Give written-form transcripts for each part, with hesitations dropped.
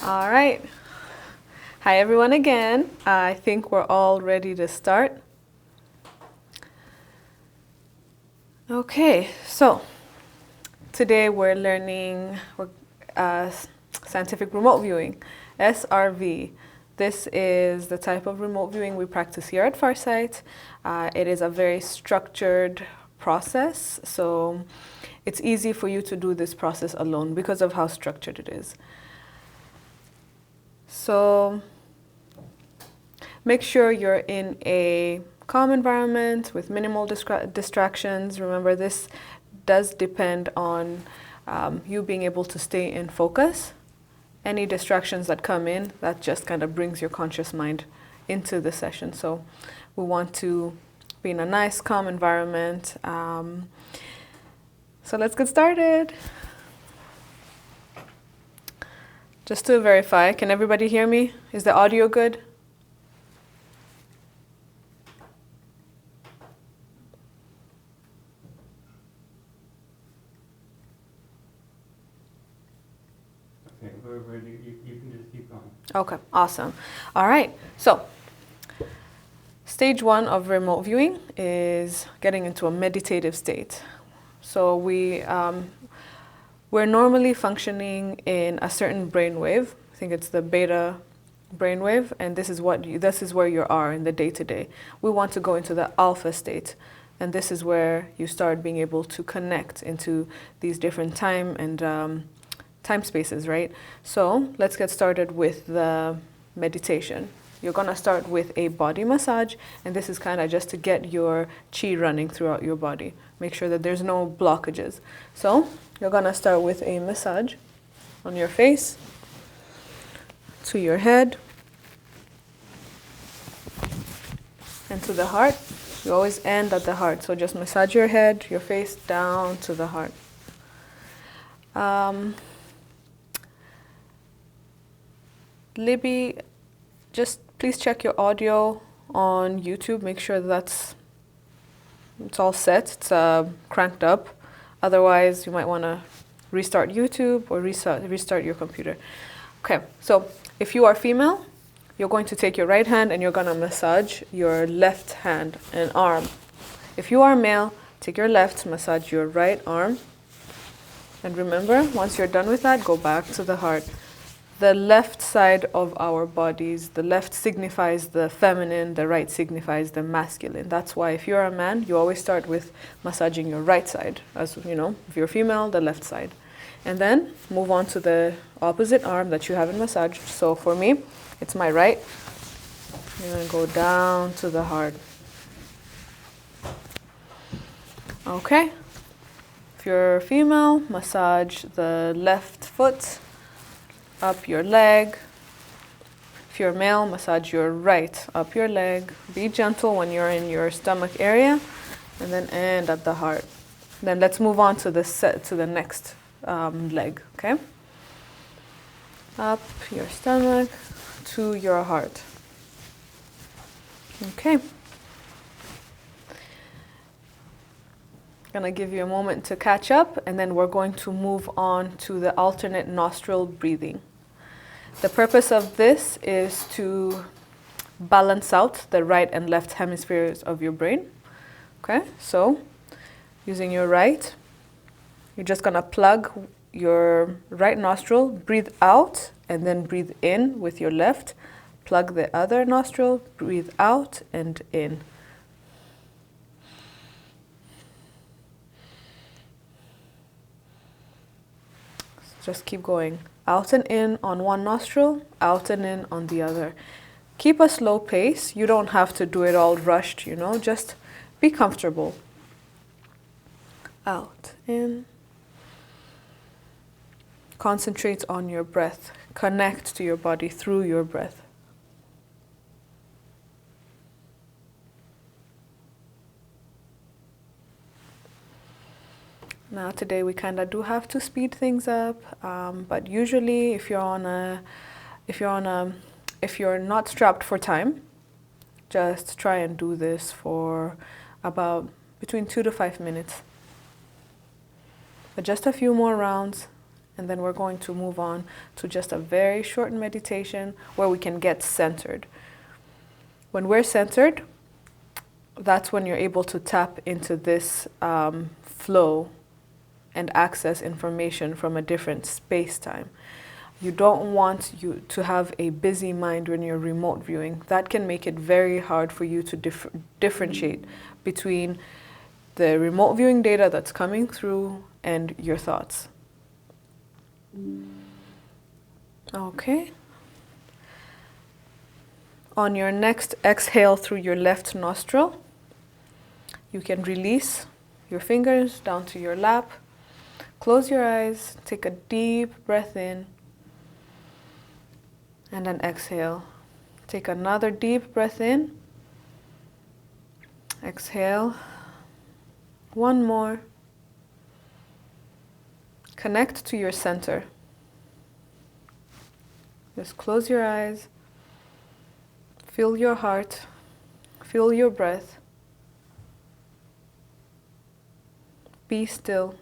All right. Hi, everyone, again. I think we're all ready to start. Okay, so today we're learning scientific remote viewing, SRV. This is the type of remote viewing we practice here at Farsight. It is a very structured process, so it's easy for you to do this process alone because of how structured it is. So make sure you're in a calm environment with minimal distractions. Remember, this does depend on you being able to stay in focus. Any distractions that come in, that just kind of brings your conscious mind into the session. So we want to be in a nice, calm environment. So let's get started. Just to verify, can everybody hear me? Is the audio good? Okay, we're ready. You can just keep going. Okay, awesome. All right, so stage one of remote viewing is getting into a meditative state. So we're normally functioning in a certain brainwave. I think it's the beta brainwave, and this is where you are in the day-to-day. We want to go into the alpha state, and this is where you start being able to connect into these different time and time spaces, right? So let's get started with the meditation. You're gonna start with a body massage, and this is kind of just to get your chi running throughout your body. Make sure that there's no blockages. So you're gonna start with a massage on your face, to your head, and to the heart. You always end at the heart, so just massage your head, your face, down to the heart. Libby, just please check your audio on YouTube. Make sure it's all set, it's cranked up. Otherwise, you might want to restart YouTube or restart your computer. Okay, so if you are female, you're going to take your right hand and you're going to massage your left hand and arm. If you are male, take your left, massage your right arm. And remember, once you're done with that, go back to the heart. The left side of our bodies, the left signifies the feminine, the right signifies the masculine. That's why if you're a man, you always start with massaging your right side. As you know, if you're female, the left side. And then move on to the opposite arm that you haven't massaged. So for me, it's my right. I'm gonna go down to the heart. Okay. If you're female, massage the left foot, up your leg. If you're male, massage your right up your leg. Be gentle when you're in your stomach area, and then end at the heart. Then let's move on to the next leg. Okay. Up your stomach to your heart. Okay. Gonna give you a moment to catch up, and then we're going to move on to the alternate nostril breathing. The purpose of this is to balance out the right and left hemispheres of your brain. Okay, so using your right, you're just gonna plug your right nostril, breathe out, and then breathe in with your left. Plug the other nostril, breathe out and in. Just keep going. Out and in on one nostril, out and in on the other. Keep a slow pace. You don't have to do it all rushed, just be comfortable. Out, in. Concentrate on your breath. Connect to your body through your breath. Now today we kind of do have to speed things up, but usually if you're not strapped for time, just try and do this for about between 2 to 5 minutes. But just a few more rounds, And then we're going to move on to just a very short meditation where we can get centered. When we're centered, that's when you're able to tap into this flow and access information from a different space-time. You don't want you to have a busy mind when you're remote viewing. That can make it very hard for you to differentiate between the remote viewing data that's coming through and your thoughts. Okay. On your next exhale through your left nostril, you can release your fingers down to your lap. Close your eyes, take a deep breath in, and then exhale. Take another deep breath in. Exhale. One more. Connect to your center. Just close your eyes. Feel your heart. Feel your breath. Be still.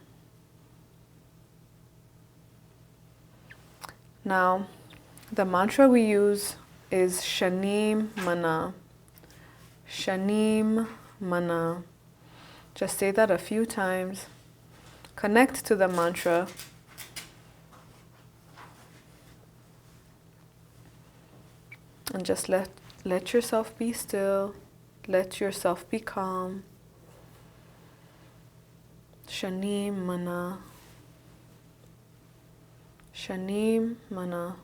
Now, the mantra we use is Shanim Mana. Shanim Mana. Just say that a few times. Connect to the mantra. And just let yourself be still. Let yourself be calm. Shanim Mana. Shanim Mana.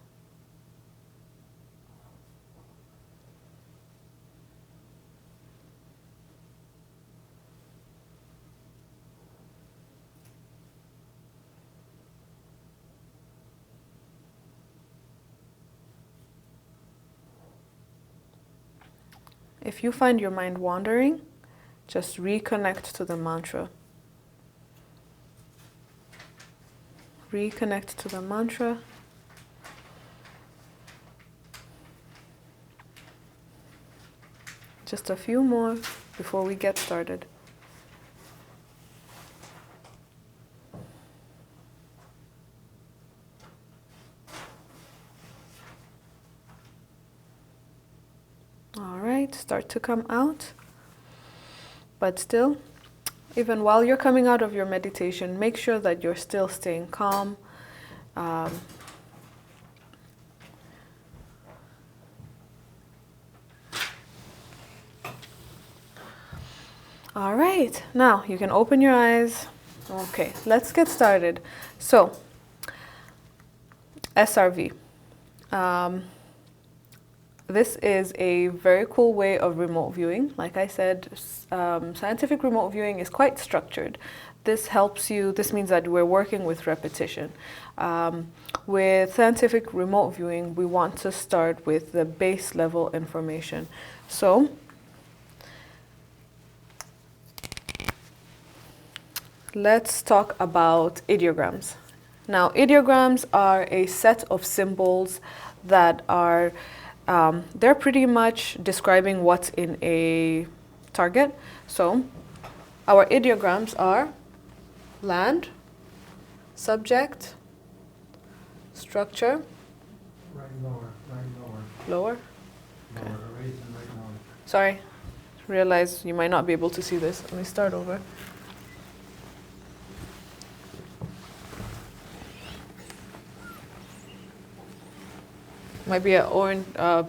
If you find your mind wandering, just reconnect to the mantra. Reconnect to the mantra. Just a few more before we get started. All right, start to come out. But still, even while you're coming out of your meditation, make sure that you're still staying calm. All right, now you can open your eyes. Okay, let's get started. So, SRV. This is a very cool way of remote viewing. Like I said, scientific remote viewing is quite structured. This helps you, this means that we're working with repetition. With scientific remote viewing, we want to start with the base level information. So, let's talk about ideograms. Now, ideograms are a set of symbols that are they're pretty much describing what's in a target. So our ideograms are land, subject, structure. Right lower, right lower. Lower? Okay. Lower, raise and right lower. Sorry, realize you might not be able to see this. Let me start over. Might be an orange,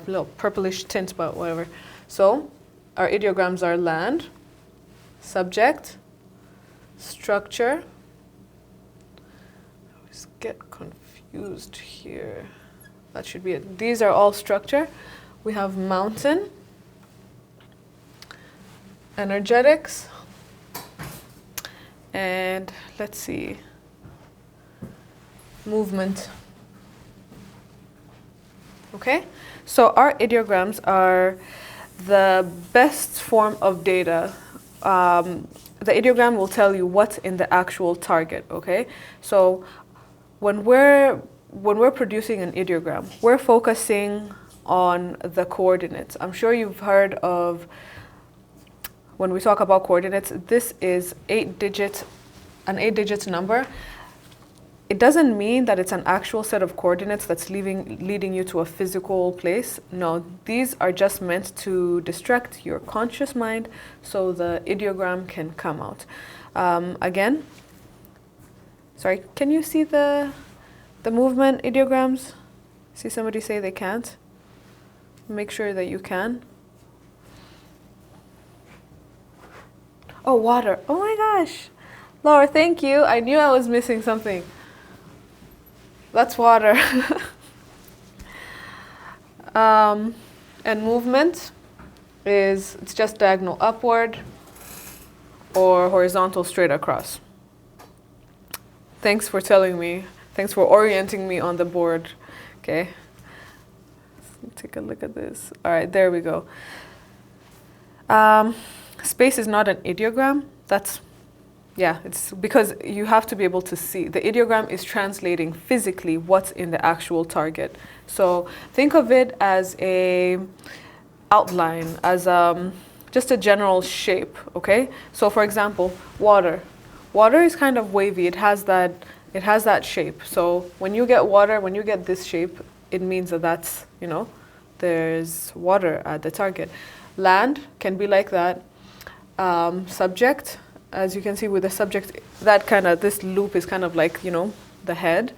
little purplish tint, but whatever. So, our ideograms are land, subject, structure. I always get confused here. That should be it. These are all structure. We have mountain, energetics, and let's see, movement. Okay, so our ideograms are the best form of data. The ideogram will tell you what's in the actual target. Okay, so when we're producing an ideogram, we're focusing on the coordinates. I'm sure you've heard of, when we talk about coordinates, this is an 8-digit number. it doesn't mean that it's an actual set of coordinates that's leading you to a physical place. No, these are just meant to distract your conscious mind so the ideogram can come out. Again, sorry, can you see the movement ideograms? See somebody say they can't? Make sure that you can. Oh, water. Oh my gosh. Laura, thank you. I knew I was missing something. That's water. And movement it's just diagonal upward or horizontal straight across. Thanks for telling me. Thanks for orienting me on the board. Okay. Let's take a look at this. All right, there we go. Space is not an ideogram. It's because you have to be able to see. The ideogram is translating physically what's in the actual target. So think of it as a outline, as just a general shape, okay? So for example, water. Water is kind of wavy. It has that shape. So when you get water, when you get this shape, it means that's, there's water at the target. Land can be like that. Subject, as you can see with the subject, this loop is kind of like, the head.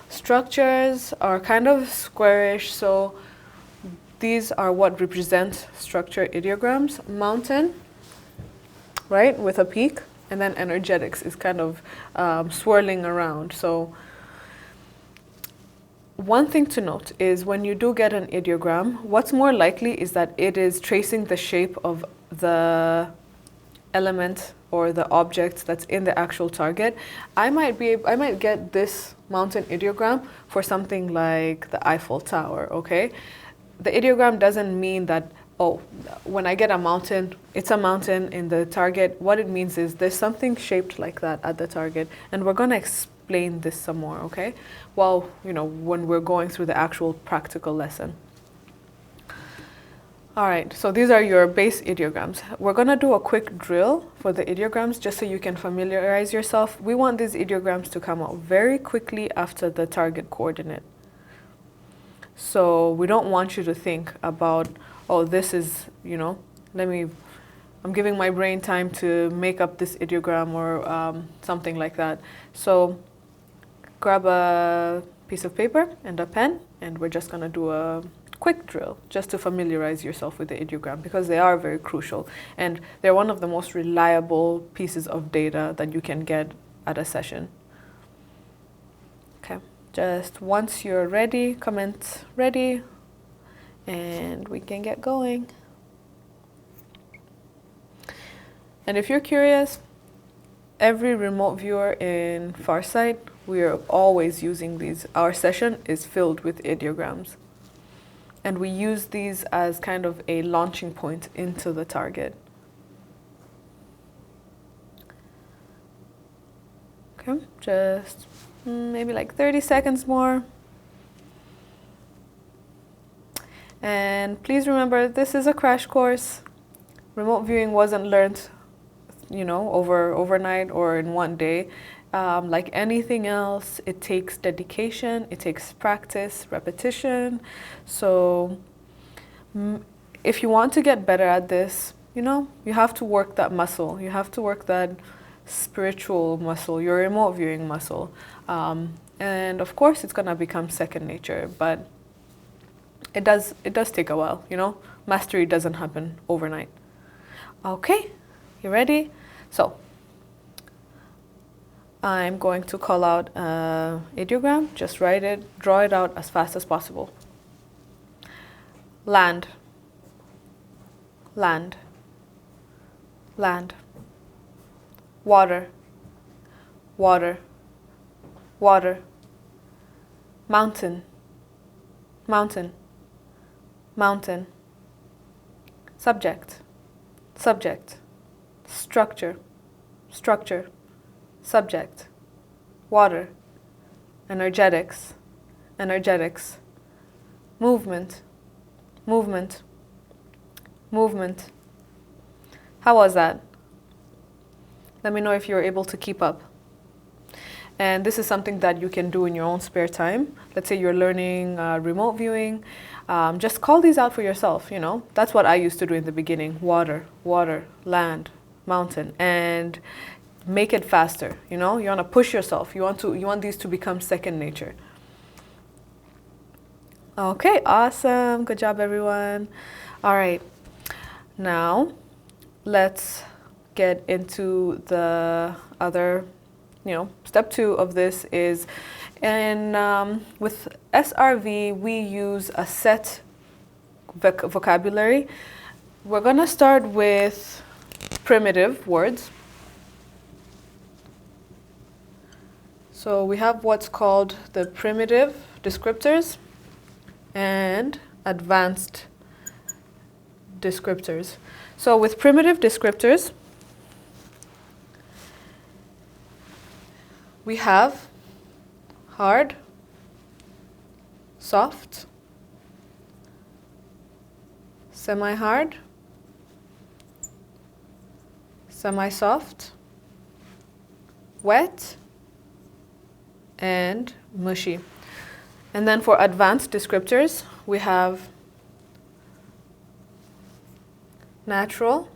Structures are kind of squarish, so these are what represent structure ideograms. Mountain, right, with a peak, and then energetics is kind of swirling around. So one thing to note is when you do get an ideogram, what's more likely is that it is tracing the shape of the element or the object that's in the actual target. I might get this mountain ideogram for something like the Eiffel Tower, okay? The ideogram doesn't mean that, oh, when I get a mountain, it's a mountain in the target. What it means is there's something shaped like that at the target, and we're gonna explain this some more, okay? Well, when we're going through the actual practical lesson. All right, so these are your base ideograms. We're gonna do a quick drill for the ideograms just so you can familiarize yourself. We want these ideograms to come out very quickly after the target coordinate. So we don't want you to think about, oh, this is, I'm giving my brain time to make up this ideogram or something like that. So grab a piece of paper and a pen, and we're just gonna do a quick drill just to familiarize yourself with the ideogram because they are very crucial and they're one of the most reliable pieces of data that you can get at a session. Okay, just once you're ready, comment ready, and we can get going. And if you're curious, every remote viewer in Farsight, we are always using these. Our session is filled with ideograms. And we use these as kind of a launching point into the target. Okay, just maybe like 30 seconds more. And please remember, this is a crash course. Remote viewing wasn't learned, overnight or in one day. Like anything else, it takes dedication, it takes practice, repetition. So if you want to get better at this, you have to work that muscle. You have to work that spiritual muscle, your remote viewing muscle. And of course, it's going to become second nature, but it does take a while, Mastery doesn't happen overnight. Okay, you ready? So I'm going to call out an ideogram. Just write it, draw it out as fast as possible. Land, land, land. Water, water, water. Mountain, mountain, mountain. Subject, subject. Structure, structure. Subject, water, energetics, energetics, movement, movement, movement. How was that? Let me know if you're able to keep up. And this is something that you can do in your own spare time. Let's say you're learning remote viewing. Just call these out for yourself, you know. That's what I used to do in the beginning. Water, water, land, mountain, and make it faster, you know. You want to push yourself. You want these to become second nature. Okay, awesome. Good job, everyone. All right. Now, let's get into the other, you know, step 2 of this is, with SRV, we use a set vocabulary. We're going to start with primitive words. So we have what's called the primitive descriptors and advanced descriptors. So with primitive descriptors, we have hard, soft, semi-hard, semi-soft, wet, and mushy. And then for advanced descriptors, we have natural.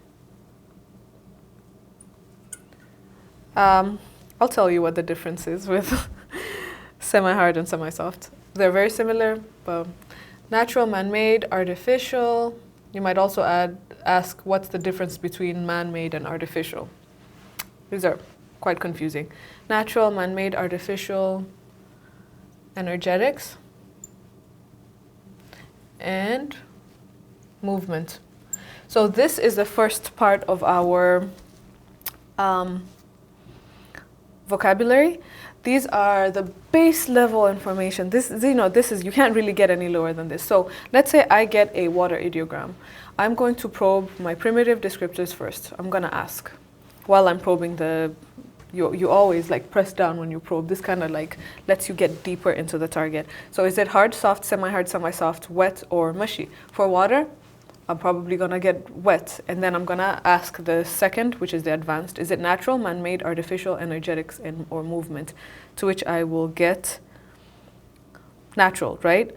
I'll tell you what the difference is with semi-hard and semi-soft. They're very similar, but natural, man-made, artificial. You might also ask what's the difference between man-made and artificial. These are quite confusing. Natural, man-made, artificial, energetics, and movement. So this is the first part of our vocabulary. These are the base level information. This, you know, this is, you can't really get any lower than this. So let's say I get a water ideogram. I'm going to probe my primitive descriptors first. I'm going to ask while I'm probing the, you always like press down when you probe. This kind of like lets you get deeper into the target. So is it hard, soft, semi-hard, semi-soft, wet, or mushy? For water, I'm probably going to get wet. And then I'm going to ask the second, which is the advanced. Is it natural, man-made, artificial, energetics, or movement? To which I will get natural, right?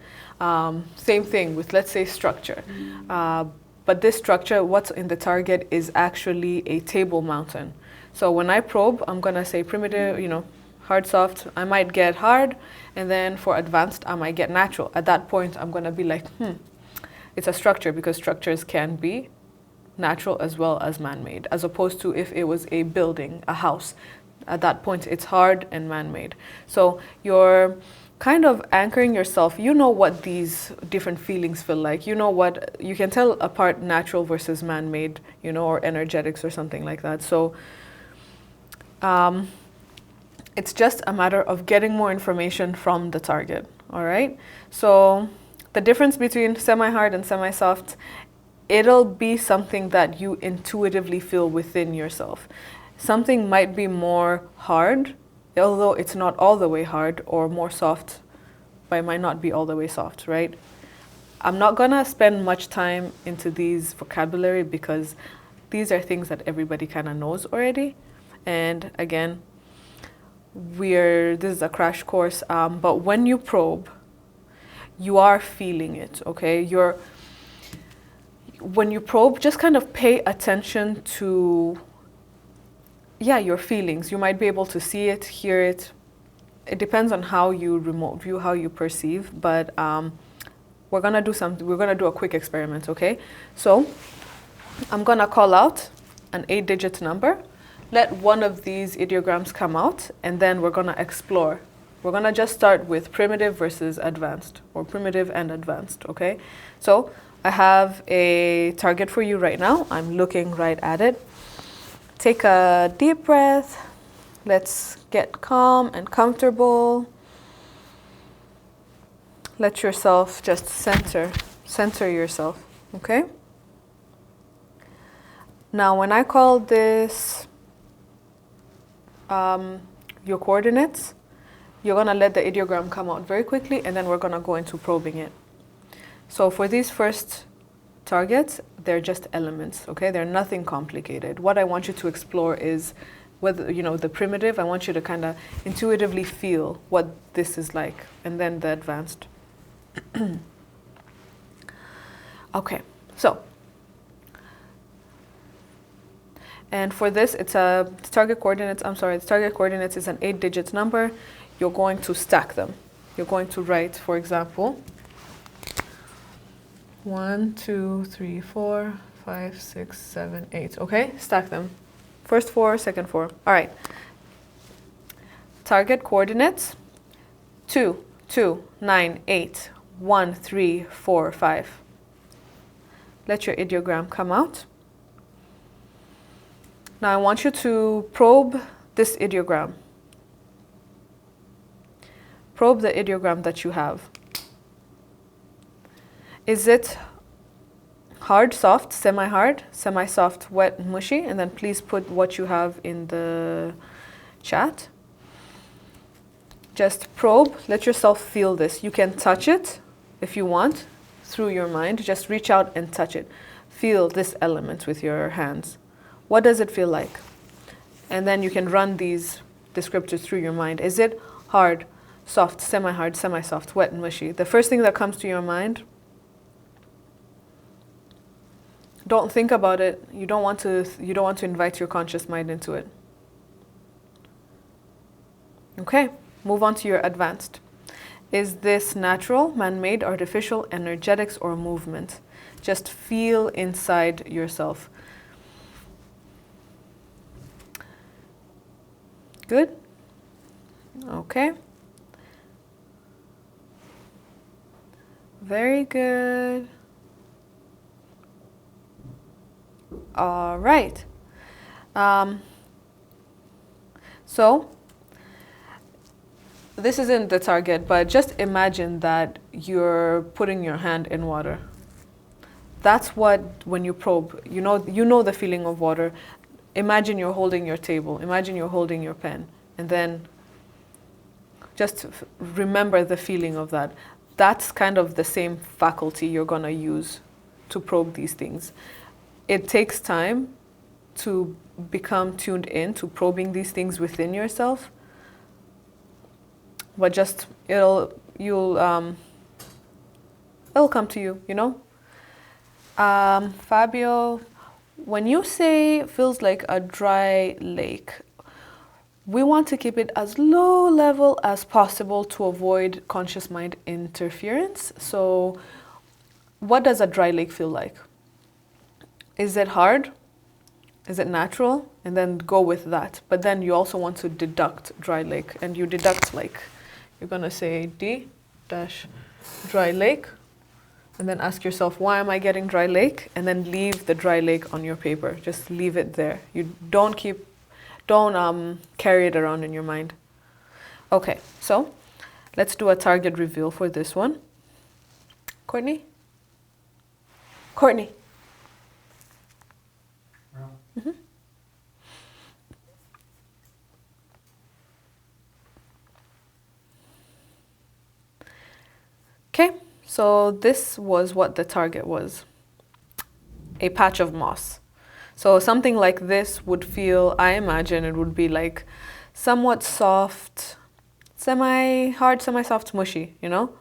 Same thing with, let's say, structure. But this structure, what's in the target is actually a table mountain. So when I probe, I'm going to say primitive, you know, hard, soft. I might get hard. And then for advanced, I might get natural. At that point, I'm going to be like, it's a structure, because structures can be natural as well as man-made, as opposed to if it was a building, a house. At that point, it's hard and man-made. So you're kind of anchoring yourself. You know what these different feelings feel like. You know what, you can tell apart natural versus man-made, you know, or energetics or something like that. So it's just a matter of getting more information from the target, all right? So the difference between semi-hard and semi-soft, it'll be something that you intuitively feel within yourself. Something might be more hard, although it's not all the way hard, or more soft, but it might not be all the way soft, right? I'm not gonna spend much time into these vocabulary because these are things that everybody kind of knows already. And again, this is a crash course, but when you probe, you are feeling it, okay? When you probe, just kind of pay attention to, your feelings. You might be able to see it, hear it. It depends on how you remote view, how you perceive, but we're gonna do a quick experiment, okay? So I'm gonna call out an 8-digit number. Let one of these ideograms come out, and then we're gonna explore. We're gonna just start with primitive versus advanced, or primitive and advanced, okay? So I have a target for you right now. I'm looking right at it. Take a deep breath. Let's get calm and comfortable. Let yourself just center yourself, okay? Now when I call this your coordinates, you're gonna let the ideogram come out very quickly, and then we're gonna go into probing it. So for these first targets, they're just elements, okay? They're nothing complicated. What I want you to explore is whether, you know, the primitive, I want you to kind of intuitively feel what this is like, and then the advanced. Okay, so, and for this, it's a target coordinates, the target coordinates is an 8-digit number. You're going to stack them. You're going to write, for example, 1, 2, 3, 4, 5, 6, 7, 8. Okay, stack them. First 4, second 4. All right. Target coordinates 2, 2, 9, 8, 1, 3, 4, 5. Let your ideogram come out. Now I want you to probe this ideogram. Probe the ideogram that you have. Is it hard, soft, semi-hard, semi-soft, wet, mushy? And then please put what you have in the chat. Just probe, let yourself feel this. You can touch it if you want through your mind. Just reach out and touch it. Feel this element with your hands. What does it feel like? And then you can run these descriptors through your mind. Is it hard, soft, semi-soft, wet, and mushy? The first thing that comes to your mind, don't think about it. You don't want to invite your conscious mind into it. Okay, move on to your advanced. Is this natural, man-made, artificial, energetics, or movement? Just feel inside yourself. Good? Okay. Very good. All right. So, this isn't the target, but just imagine that you're putting your hand in water. That's what, when you probe, you know the feeling of water. Imagine you're holding your table. Imagine you're holding your pen. And then just remember the feeling of that. That's kind of the same faculty you're going to use to probe these things. It takes time to become tuned in to probing these things within yourself. But just, it'll come to you, you know? Fabio, when you say feels like a dry lake, we want to keep it as low level as possible to avoid conscious mind interference. So what does a dry lake feel like? Is it hard? Is it natural? And then go with that. But then you also want to deduct dry lake, and you deduct like, you're going to say D dash dry lake, and then ask yourself, why am I getting dry lake? And then leave the dry lake on your paper. Just leave it there. You don't carry it around in your mind. Okay, so let's do a target reveal for this one. Courtney? Courtney. Mm-hmm. Okay, so this was what the target was. A patch of moss. So something like this would feel, I imagine it would be like somewhat soft, semi-hard, semi-soft, mushy, you know?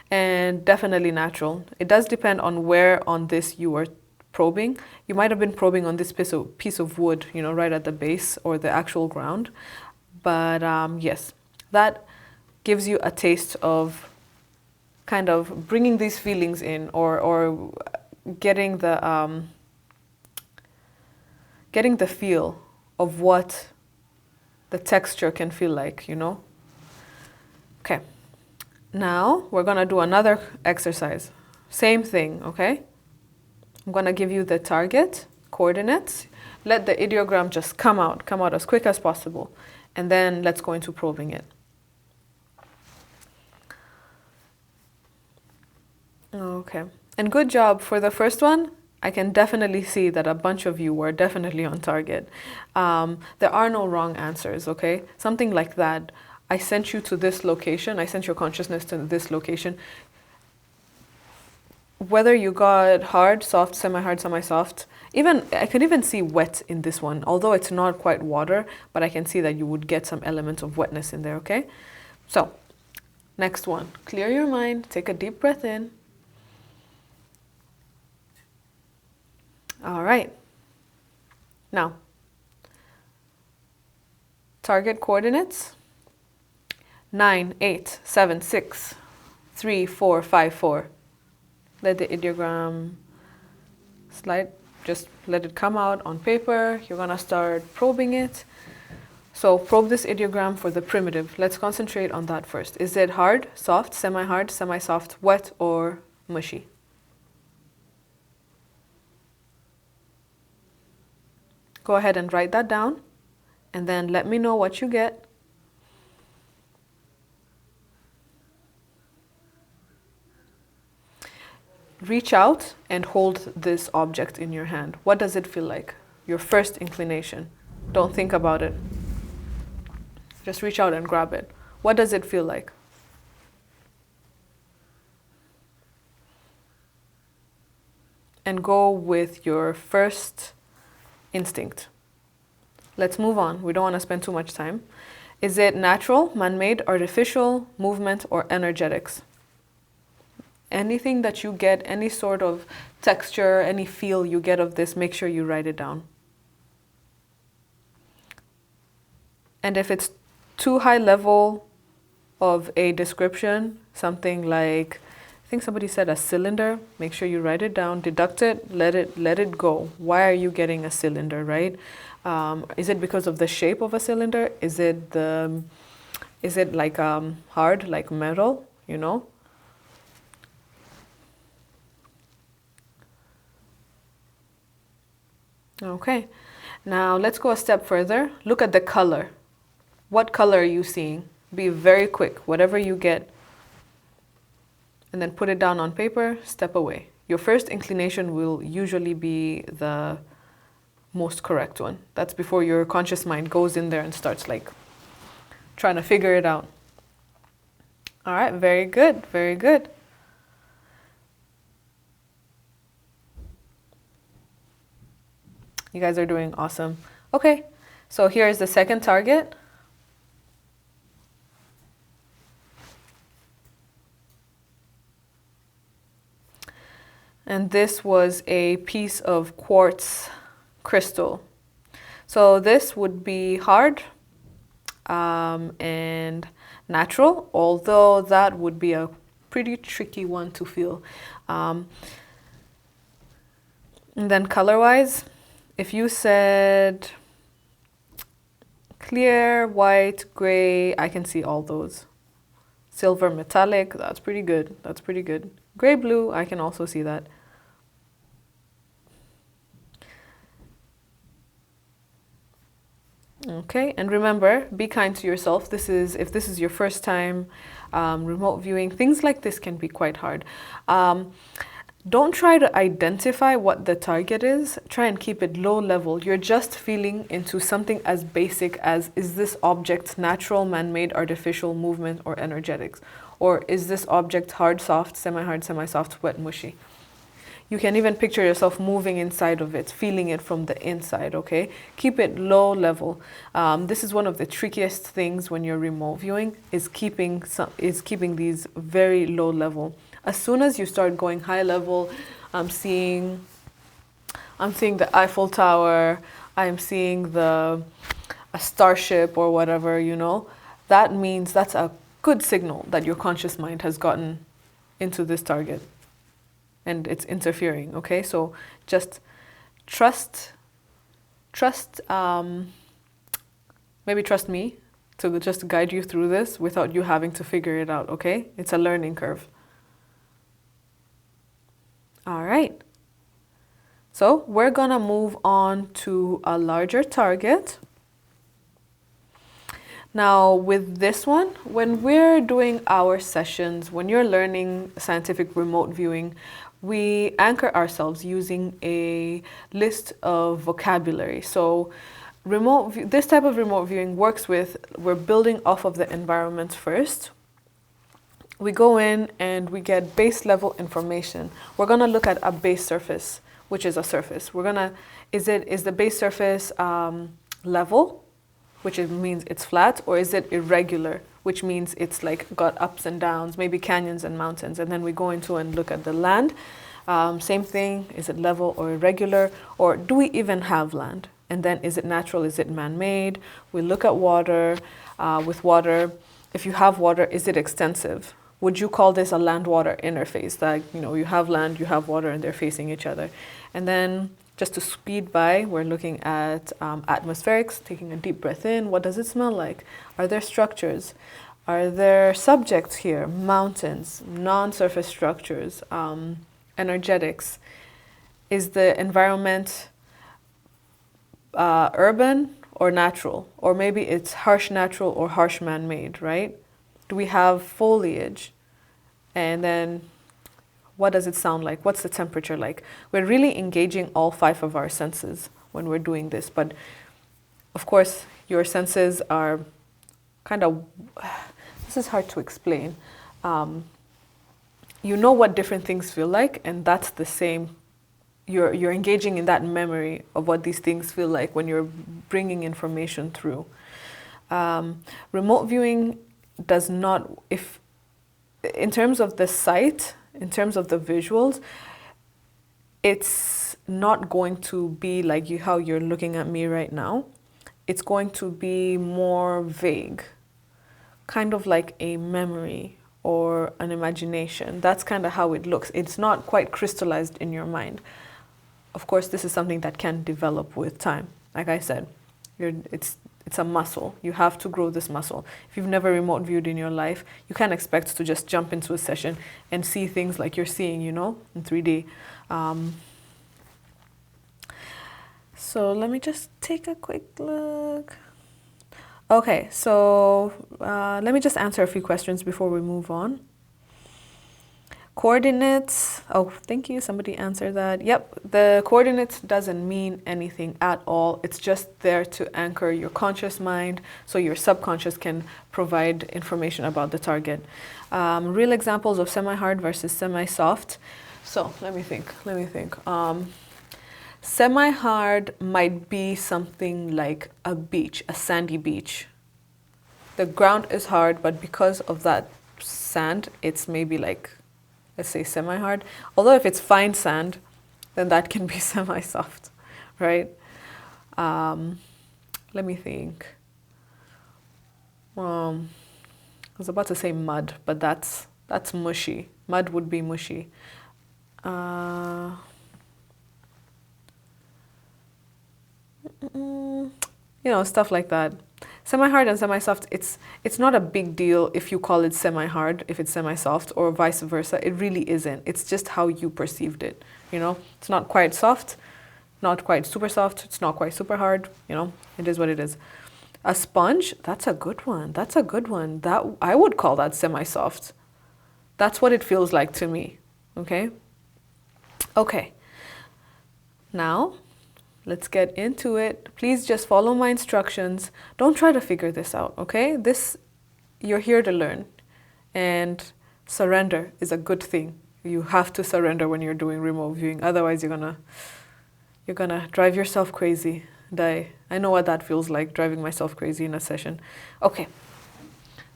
And definitely natural. It does depend on where on this you were probing. You might have been probing on this piece of wood, you know, right at the base or the actual ground. But yes, that gives you a taste of kind of bringing these feelings in, or getting the feel of what the texture can feel like, you know? Okay. Now we're gonna do another exercise. Same thing, okay? I'm gonna give you the target coordinates. Let the ideogram just come out as quick as possible. And then let's go into probing it. Okay. And good job for the first one. I can definitely see that a bunch of you were definitely on target. There are no wrong answers, okay? Something like that. I sent you to this location. I sent your consciousness to this location. whether you got hard, soft, semi-hard, semi-soft, even I could even see wet in this one, although it's not quite water, but I can see that you would get some elements of wetness in there, okay? So, next one, clear your mind, take a deep breath in. All right. Now, target coordinates, 9, 8, 7, 6, 3, 4, 5, 4. Let the ideogram slide, just let it come out on paper. You're gonna start probing it. So probe this ideogram for the primitive. Let's concentrate on that first. Is it hard, soft, semi-hard, semi-soft, wet, or mushy? Go ahead and write that down, and then let me know what you get. Reach out and hold this object in your hand. What does it feel like? Your first inclination. Don't think about it. Just reach out and grab it. What does it feel like? And go with your first instinct. Let's move on. We don't want to spend too much time. Is it natural, man-made, artificial, movement, or energetics? Anything that you get, any sort of texture, any feel you get of this, make sure you write it down. And if it's too high level of a description, something like, I think somebody said a cylinder, make sure you write it down, deduct it, let it go. Why are you getting a cylinder, right? Is it because of the shape of a cylinder? Is it like hard, like metal, you know? Okay, now let's go a step further. Look at the color. What color are you seeing? Be very quick, whatever you get. And then put it down on paper, step away. Your first inclination will usually be the most correct one. That's before your conscious mind goes in there and starts like trying to figure it out. All right, very good, very good. You guys are doing awesome. Okay, so here's the second target. And this was a piece of quartz crystal. So this would be hard and natural, although that would be a pretty tricky one to feel. And then color-wise, if you said clear, white, gray, I can see all those. Silver, metallic, that's pretty good. That's pretty good. Gray, blue, I can also see that. Okay, and remember, be kind to yourself. If this is your first time remote viewing, things like this can be quite hard. Don't try to identify what the target is. Try and keep it low level. You're just feeling into something as basic as, is this object natural, man-made, artificial, movement, or energetics? Or is this object hard, soft, semi-hard, semi-soft, wet, mushy? You can even picture yourself moving inside of it, feeling it from the inside, okay? Keep it low level. This is one of the trickiest things when you're remote viewing, is keeping these very low level. As soon as you start going high level, I'm seeing the Eiffel Tower, I'm seeing a starship or whatever, you know, that means that's a good signal that your conscious mind has gotten into this target and it's interfering, okay? So just trust, maybe trust me to just guide you through this without you having to figure it out, okay? It's a learning curve. All right, so we're gonna move on to a larger target. Now with this one, when we're doing our sessions, when you're learning scientific remote viewing, we anchor ourselves using a list of vocabulary. So this type of remote viewing works with, we're building off of the environment first. we go in and we get base level information. We're gonna look at a base surface, which is a surface. We're gonna, is the base surface level, which means it's flat, or is it irregular, which means it's like got ups and downs, maybe canyons and mountains. And then we go into and look at the land. Same thing, is it level or irregular, or do we even have land? And then is it natural, is it man-made? We look at water. With water, if you have water, is it extensive? Would you call this a land-water interface? Like, you know, you have land, you have water, and they're facing each other. And then just to speed by, we're looking at atmospherics, taking a deep breath in. What does it smell like? Are there structures? Are there subjects here? Mountains, non-surface structures, energetics. Is the environment urban or natural? Or maybe it's harsh natural or harsh man-made, right? Do we have foliage? And then what does it sound like? What's the temperature like? We're really engaging all 5 of our senses when we're doing this. But of course, your senses are kind of, this is hard to explain. You know what different things feel like, and that's the same. You're engaging in that memory of what these things feel like when you're bringing information through. Remote viewing does not, if in terms of the sight, in terms of the visuals, it's not going to be like how you're looking at me right now. It's going to be more vague, kind of like a memory or an imagination. That's kind of how it looks. It's not quite crystallized in your mind. Of course, this is something that can develop with time. Like I said, it's a muscle. You have to grow this muscle. If you've never remote viewed in your life, you can't expect to just jump into a session and see things like you're seeing, you know, in 3D. So let me just take a quick look. Okay, so let me just answer a few questions before we move on. Coordinates, oh, thank you, somebody answered that. Yep, the coordinates doesn't mean anything at all. It's just there to anchor your conscious mind so your subconscious can provide information about the target. Real examples of semi-hard versus semi-soft. So let me think. Semi-hard might be something like a beach, a sandy beach. The ground is hard, but because of that sand, it's maybe like, let's say semi-hard. Although if it's fine sand, then that can be semi-soft, right? Let me think. I was about to say mud, but that's mushy. Mud would be mushy. You know, stuff like that. Semi-hard and semi-soft, it's not a big deal if you call it semi-hard, if it's semi-soft, or vice versa. It really isn't. It's just how you perceived it, you know? It's not quite soft, not quite super soft, it's not quite super hard, you know? It is what it is. A sponge, that's a good one. That's a good one. That I would call that semi-soft. That's what it feels like to me, okay? Okay. Now, let's get into it. Please just follow my instructions. Don't try to figure this out, okay? You're here to learn. And surrender is a good thing. You have to surrender when you're doing remote viewing. Otherwise, you're gonna drive yourself crazy. I know what that feels like, driving myself crazy in a session. Okay.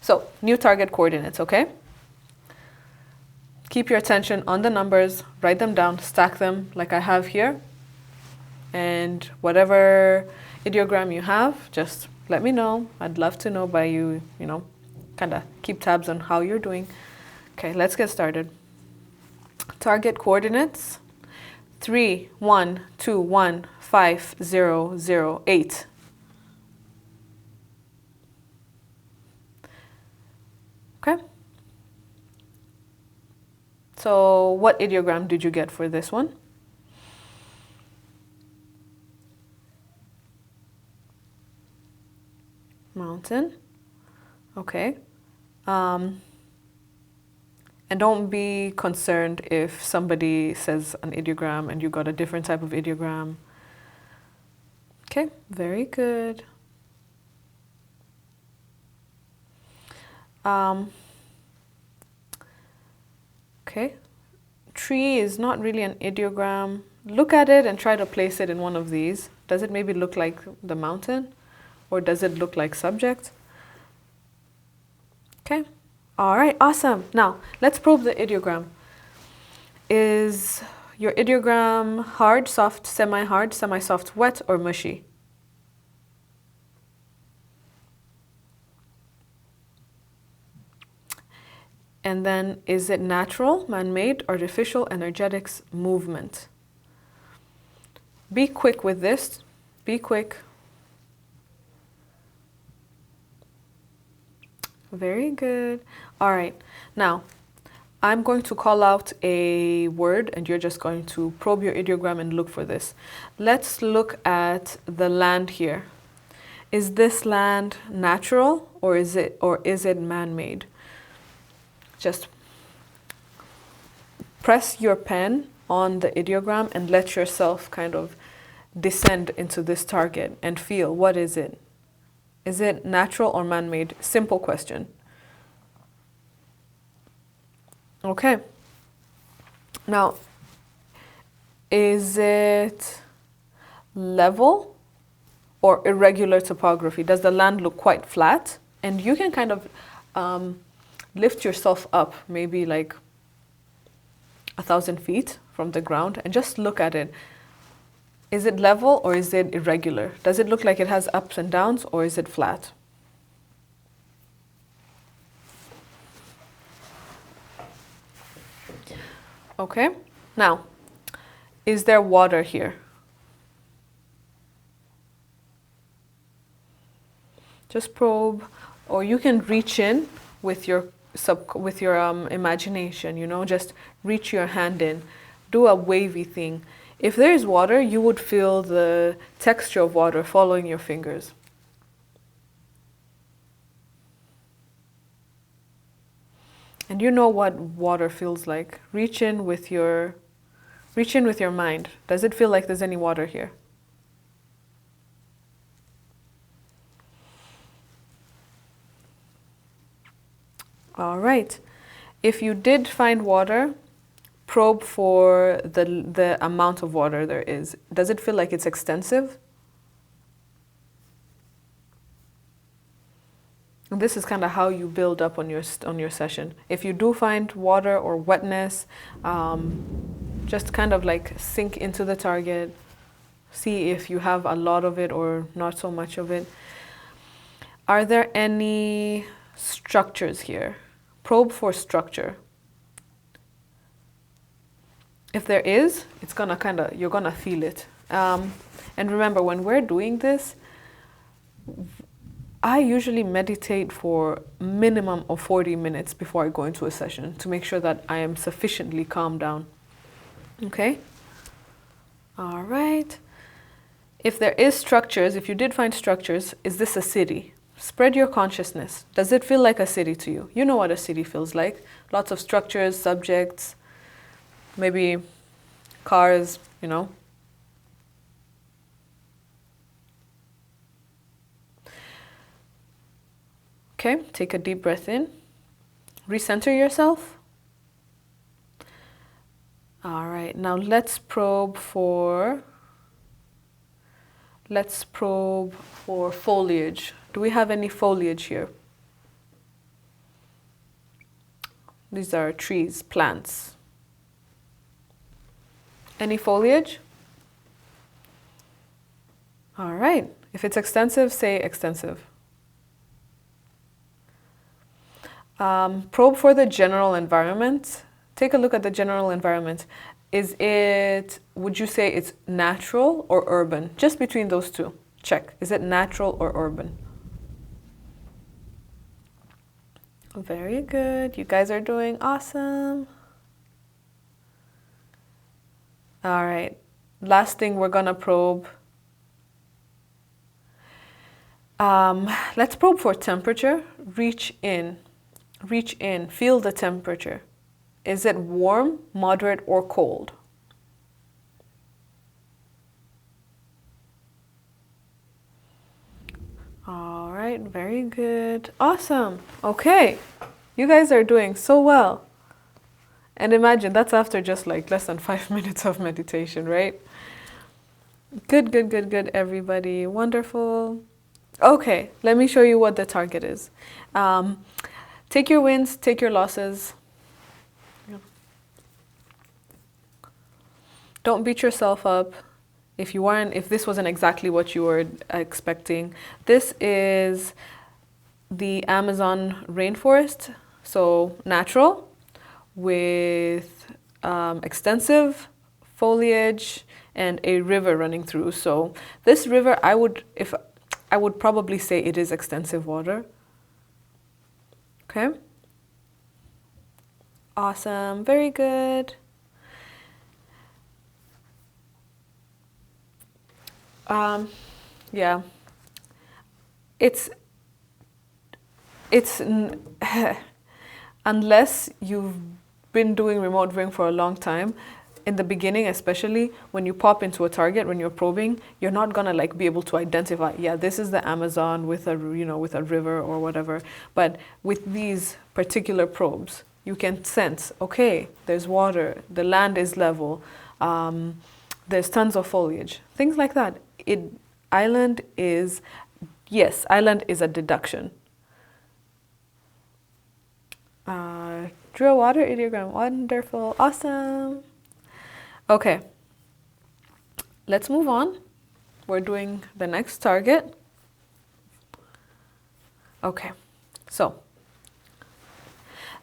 So, new target coordinates, okay? Keep your attention on the numbers, write them down, stack them like I have here. And whatever ideogram you have, just let me know. I'd love to know by you, you know, kind of keep tabs on how you're doing. Okay, let's get started. Target coordinates, 3, 1, 2, 1, 5, 0, 0, 8. Okay. So what ideogram did you get for this one? Mountain. Okay. And don't be concerned if somebody says an ideogram and you got a different type of ideogram. Okay, very good. Okay. Tree is not really an ideogram. Look at it and try to place it in one of these. Does it maybe look like the mountain? Or does it look like subject? Okay. All right, awesome. Now, let's probe the ideogram. Is your ideogram hard, soft, semi-hard, semi-soft, wet, or mushy? And then, is it natural, man-made, artificial, energetics, movement? Be quick with this. Be quick. Very good. All right. Now, I'm going to call out a word and you're just going to probe your ideogram and look for this. Let's look at the land here. Is this land natural or is it man-made? Just press your pen on the ideogram and let yourself kind of descend into this target and feel, what is it? Is it natural or man-made? Simple question. Okay. Now, is it level or irregular topography? Does the land look quite flat? And you can kind of lift yourself up, maybe like 1,000 feet from the ground, and just look at it. Is it level or is it irregular? Does it look like it has ups and downs or is it flat? Okay, now, is there water here? Just probe, or you can reach in with your imagination, you know, just reach your hand in, do a wavy thing. If there is water, you would feel the texture of water following your fingers. And you know what water feels like. Reach in with your mind. Does it feel like there's any water here? All right. If you did find water, probe for the amount of water there is. Does it feel like it's extensive? And this is kind of how you build up on your session. If you do find water or wetness, just kind of like sink into the target. See if you have a lot of it or not so much of it. Are there any structures here? Probe for structure. If there is, you're gonna feel it. And remember, when we're doing this, I usually meditate for a minimum of 40 minutes before I go into a session to make sure that I am sufficiently calmed down. Okay? All right. If there is structures, if you did find structures, is this a city? Spread your consciousness. Does it feel like a city to you? You know what a city feels like. Lots of structures, subjects, maybe cars, you know. Okay, take a deep breath in. Recenter yourself. All right, now let's probe for foliage. Do we have any foliage here? These are trees, plants. Any foliage? All right, if it's extensive, say extensive. Probe for the general environment. Take a look at the general environment. Would you say it's natural or urban? Just between those two. Check. Is it natural or urban? Very good. You guys are doing awesome. All right. Last thing we're gonna probe. Let's probe for temperature. Reach in. Reach in. Feel the temperature. Is it warm, moderate, or cold? All right, very good. Awesome. Okay, you guys are doing so well. And imagine that's after just like less than 5 minutes of meditation, right? Good, good, good, good, everybody. Wonderful. Okay, let me show you what the target is. Take your wins, take your losses. Don't beat yourself up if this wasn't exactly what you were expecting. This is the Amazon rainforest, so natural, with extensive foliage and a river running through. So this river, I would probably say it is extensive water. Okay. Awesome. Very good. Yeah. It's unless you've been doing remote viewing for a long time, in the beginning, especially when you pop into a target, when you're probing, you're not gonna like be able to identify, yeah, this is the Amazon with a, with a river or whatever. But with these particular probes, you can sense, okay, there's water, the land is level, there's tons of foliage, things like that. Island is a deduction. Drill water ideogram, wonderful, awesome. Okay, let's move on. We're doing the next target. Okay, so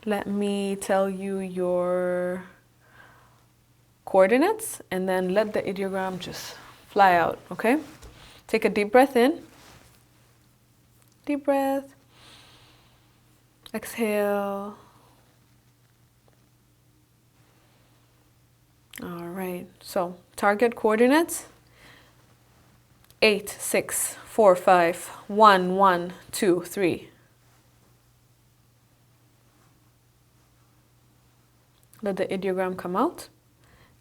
let me tell you your coordinates and then let the ideogram just fly out, okay? Take a deep breath in. Deep breath. Exhale. All right, so target coordinates 8, 6, 4, 5, 1, 1, 2, 3. Let the ideogram come out.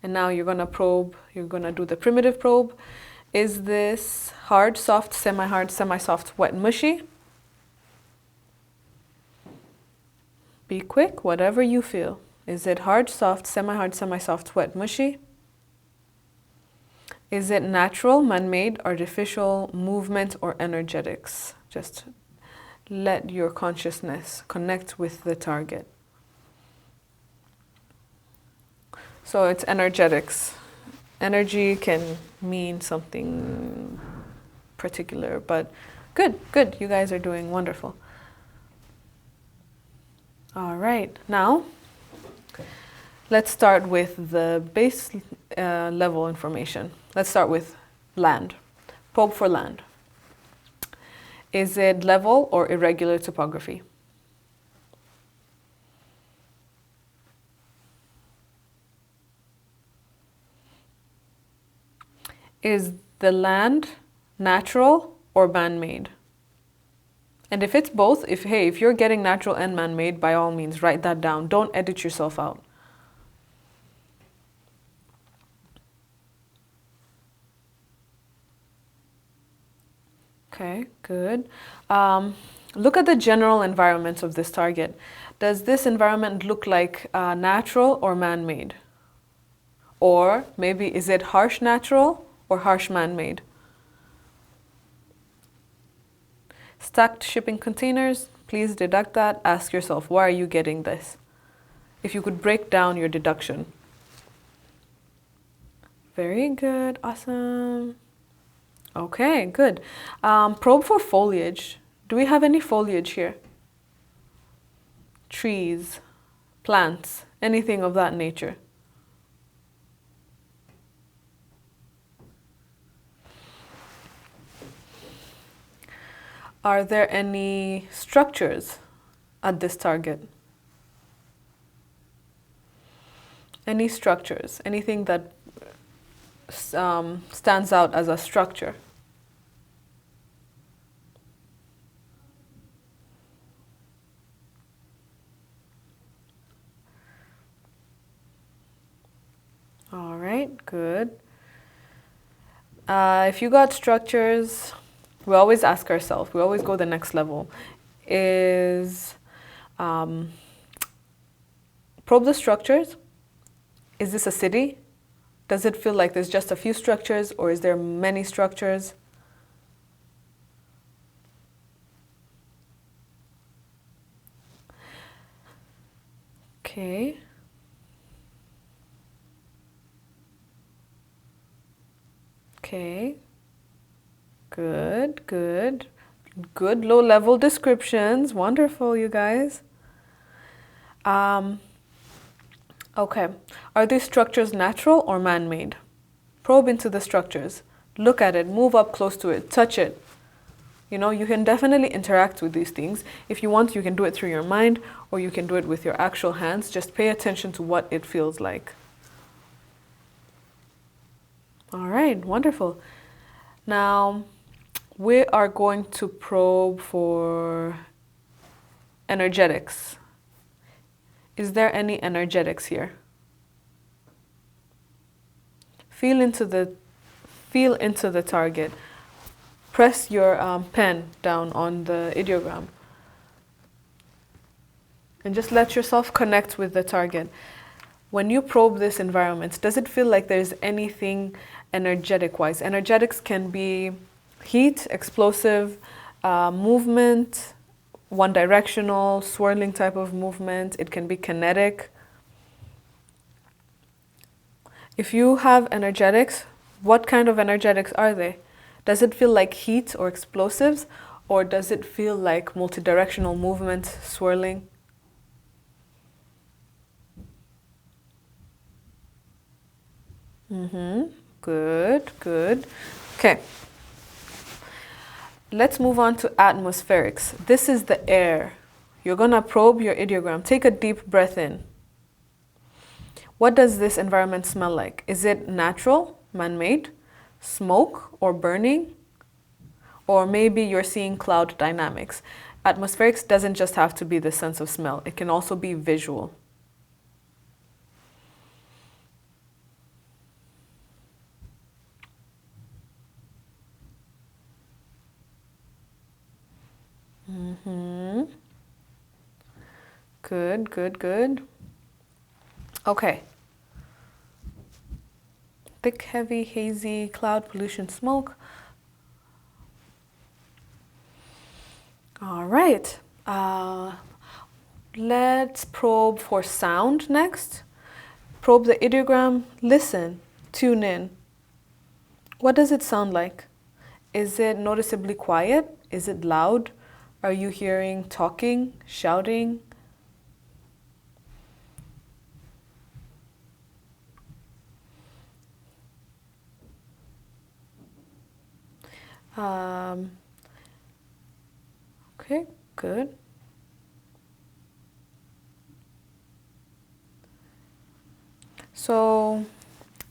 And now you're gonna probe, you're gonna do the primitive probe. Is this hard, soft, semi-hard, semi-soft, wet, mushy? Be quick, whatever you feel. Is it hard, soft, semi-hard, semi-soft, wet, mushy? Is it natural, man-made, artificial, movement, or energetics? Just let your consciousness connect with the target. So it's energetics. Energy can mean something particular, but good, good. You guys are doing wonderful. All right, now let's start with the base level information. Let's start with land. Probe for land. Is it level or irregular topography? Is the land natural or man-made? And if it's both, if you're getting natural and man-made, by all means, write that down. Don't edit yourself out. Okay, good. Look at the general environment of this target. Does this environment look like natural or man-made? Or maybe is it harsh natural or harsh man-made? Stacked shipping containers, please deduct that. Ask yourself, why are you getting this? If you could break down your deduction. Very good, awesome. Okay, good. Probe for foliage. Do we have any foliage here? Trees, plants, anything of that nature? Are there any structures at this target? Any structures? Anything that stands out as a structure? All right, good. If you got structures, we always ask ourselves, we always go the next level. Is Probe the structures. Is this a city? Does it feel like there's just a few structures, or is there many structures? Okay. Okay. Good, good. Good low-level descriptions. Wonderful, you guys. Okay. Are these structures natural or man-made? Probe into the structures. Look at it. Move up close to it. Touch it. You know, you can definitely interact with these things. If you want, you can do it through your mind, or you can do it with your actual hands. Just pay attention to what it feels like. All right, wonderful. Now, we are going to probe for energetics. Is there any energetics here? Feel into the target. Press your pen down on the ideogram. And just let yourself connect with the target. When you probe this environment, does it feel like there's anything energetic-wise? Energetics can be heat, explosive, movement, one-directional, swirling type of movement. It can be kinetic. If you have energetics, what kind of energetics are they? Does it feel like heat or explosives, or does it feel like multidirectional movement, swirling? Good, good. Okay. Let's move on to atmospherics. This is the air. You're gonna probe your ideogram. Take a deep breath in. What does this environment smell like? Is it natural, man-made, smoke or burning? Or maybe you're seeing cloud dynamics. Atmospherics doesn't just have to be the sense of smell. It can also be visual. Good, good, good. Okay. Thick, heavy, hazy, cloud, pollution, smoke. All right. Let's probe for sound next. Probe the ideogram. Listen. Tune in. What does it sound like? Is it noticeably quiet? Is it loud? Are you hearing talking, shouting? Okay, good. So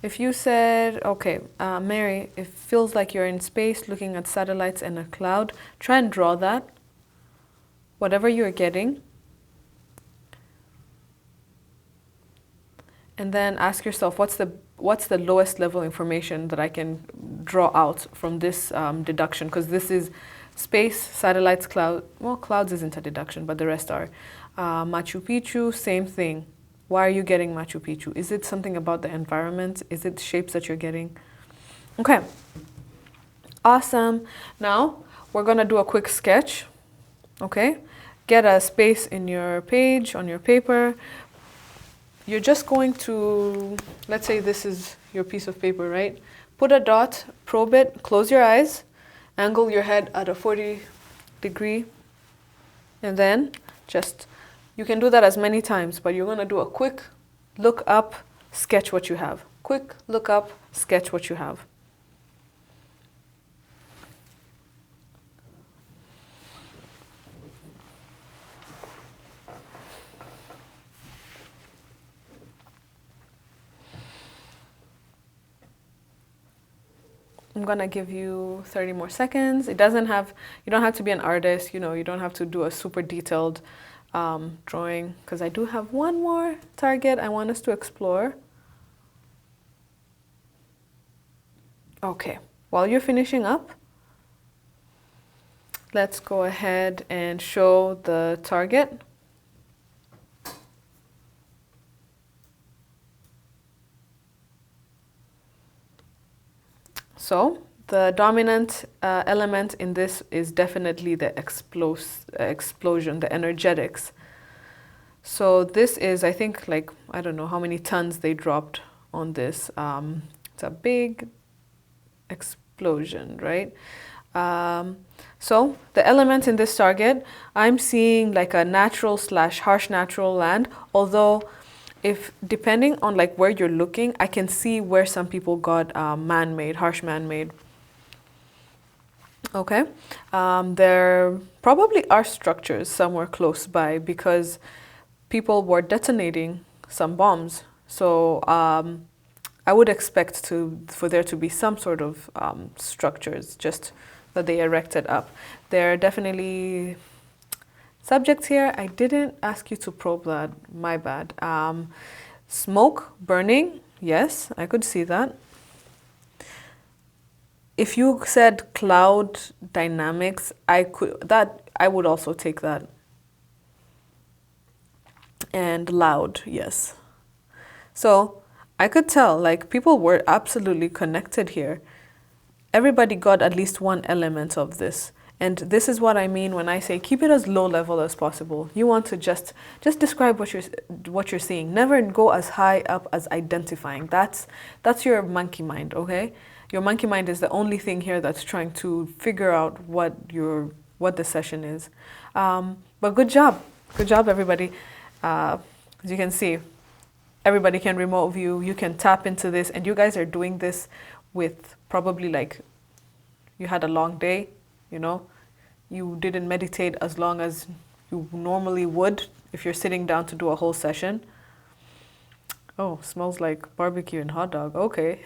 if you said, okay, Mary, it feels like you're in space looking at satellites and a cloud, try and draw that. Whatever you're getting. And then ask yourself, what's the lowest level information that I can draw out from this deduction? Because this is space, satellites, cloud. Well, clouds isn't a deduction, but the rest are. Machu Picchu, same thing. Why are you getting Machu Picchu? Is it something about the environment? Is it shapes that you're getting? Okay. Awesome. Now, we're going to do a quick sketch. Okay? Get a space in your page, on your paper. You're just going to, let's say this is your piece of paper, right? Put a dot, probe it, close your eyes, angle your head at a 40-degree, and then just, you can do that as many times, but you're going to do a quick look up, sketch what you have. Quick look up, sketch what you have. I'm gonna give you 30 more seconds. You don't have to be an artist, you don't have to do a super detailed drawing, because I do have one more target I want us to explore. Okay, while you're finishing up, let's go ahead and show the target. So the dominant element in this is definitely the explosion, the energetics. So this is, I think, like, I don't know how many tons they dropped on this. It's a big explosion, right? So the elements in this target, I'm seeing like a natural / harsh natural land, although if depending on like where you're looking, I can see where some people got man-made, harsh man-made. Okay, there probably are structures somewhere close by because people were detonating some bombs. So I would expect for there to be some sort of structures just that they erected up. There are definitely subjects here. I didn't ask you to probe that, my bad. Smoke, burning, yes, I could see that. If you said cloud dynamics, I would also take that. And loud, yes. So I could tell, like, people were absolutely connected here. Everybody got at least one element of this. And this is what I mean when I say keep it as low level as possible. You want to just describe what you're seeing. Never go as high up as identifying. That's your monkey mind, okay? Your monkey mind is the only thing here that's trying to figure out what the session is. But good job, everybody. As you can see, everybody can remote view. You can tap into this, and you guys are doing this with probably like you had a long day. You know, you didn't meditate as long as you normally would if you're sitting down to do a whole session. Oh, smells like barbecue and hot dog. Okay.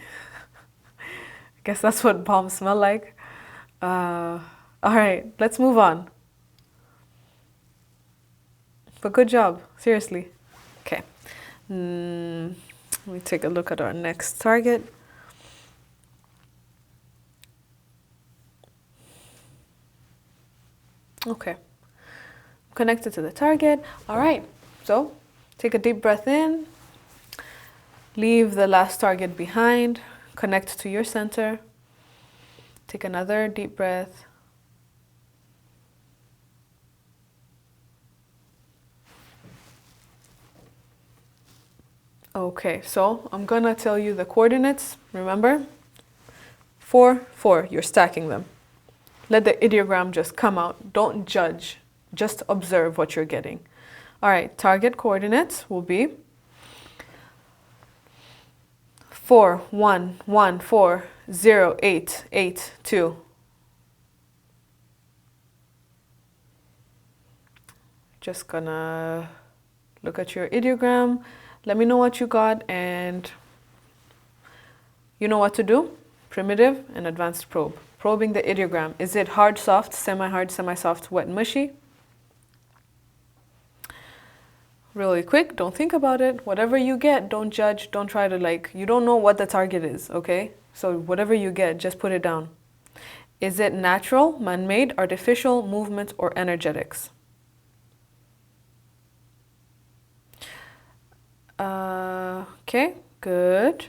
I guess that's what bombs smell like. All right, let's move on. But good job, seriously. Okay. Let me take a look at our next target. Okay, connected to the target. All right, so take a deep breath in, leave the last target behind, connect to your center, take another deep breath. Okay, so I'm gonna tell you the coordinates, remember? 4, 4, you're stacking them. Let the ideogram just come out. Don't judge. Just observe what you're getting. All right, target coordinates will be 4, 1, 1, 4, 0, 8, 8, 2. Just gonna look at your ideogram. Let me know what you got, and you know what to do. Primitive and advanced probe. Probing the ideogram. Is it hard, soft, semi-hard, semi-soft, wet, mushy? Really quick, don't think about it. Whatever you get, don't judge, don't try to you don't know what the target is, okay? So whatever you get, just put it down. Is it natural, man-made, artificial, movement, or energetics? Okay, good.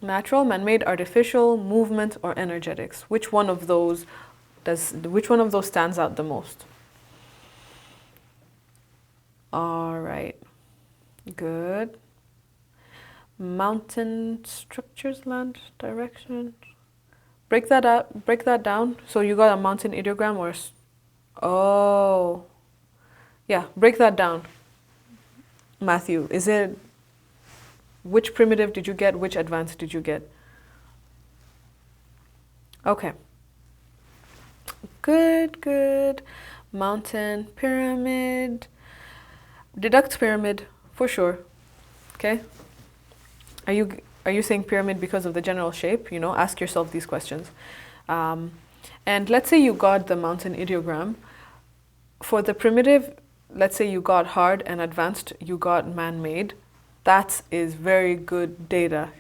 Natural, man-made, artificial, movement, or energetics. Which one of those stands out the most? All right, good. Mountain structures, land, direction. Break that down. So you got a mountain ideogram or, oh, yeah, break that down. Matthew, which primitive did you get? Which advanced did you get? Okay. Good, good. Mountain, pyramid. Deduct pyramid for sure. Okay. Are you saying pyramid because of the general shape? You know, ask yourself these questions. And let's say you got the mountain ideogram. For the primitive, let's say you got hard, and advanced you got man-made. That is very good data.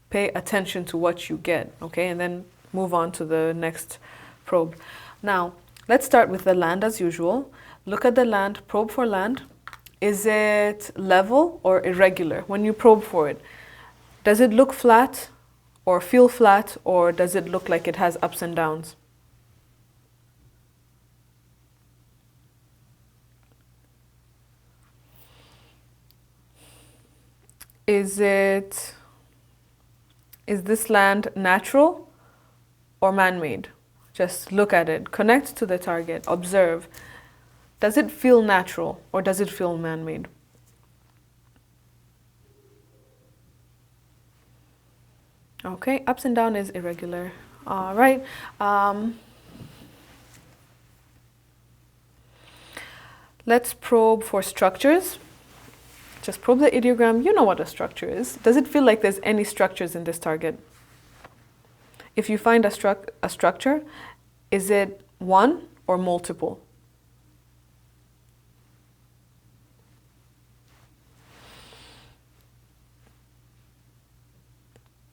Pay attention to what you get, okay? And then move on to the next probe. Now, let's start with the land as usual. Look at the land, probe for land. Is it level or irregular when you probe for it? Does it look flat or feel flat, or does it look like it has ups and downs? Is this land natural or man-made? Just look at it, connect to the target, observe. Does it feel natural or does it feel man-made? Okay, ups and down is irregular. All right. Let's probe for structures. Just probe the ideogram. You know what a structure is. Does it feel like there's any structures in this target? If you find a structure, is it one or multiple?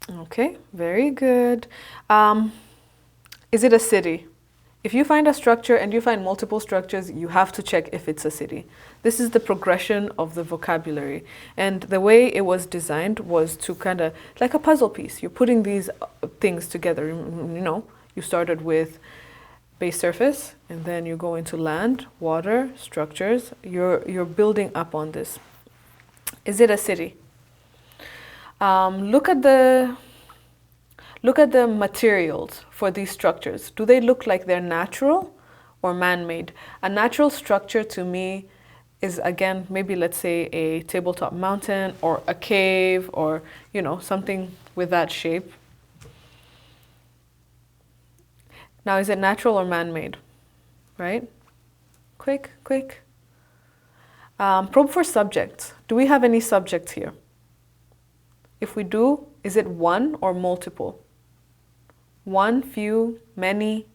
Okay, very good. Is it a city? If you find a structure and you find multiple structures, you have to check if it's a city. This is the progression of the vocabulary. And the way it was designed was to kind of, like a puzzle piece. You're putting these things together. You know, you started with base surface, and then you go into land, water, structures. You're building up on this. Is it a city? Look at the materials for these structures. Do they look like they're natural or man-made? A natural structure to me is, again, maybe let's say a tabletop mountain or a cave, or, you know, something with that shape. Now, is it natural or man-made? Right? Quick. Probe for subjects. Do we have any subjects here? If we do, is it one or multiple? One, few, many?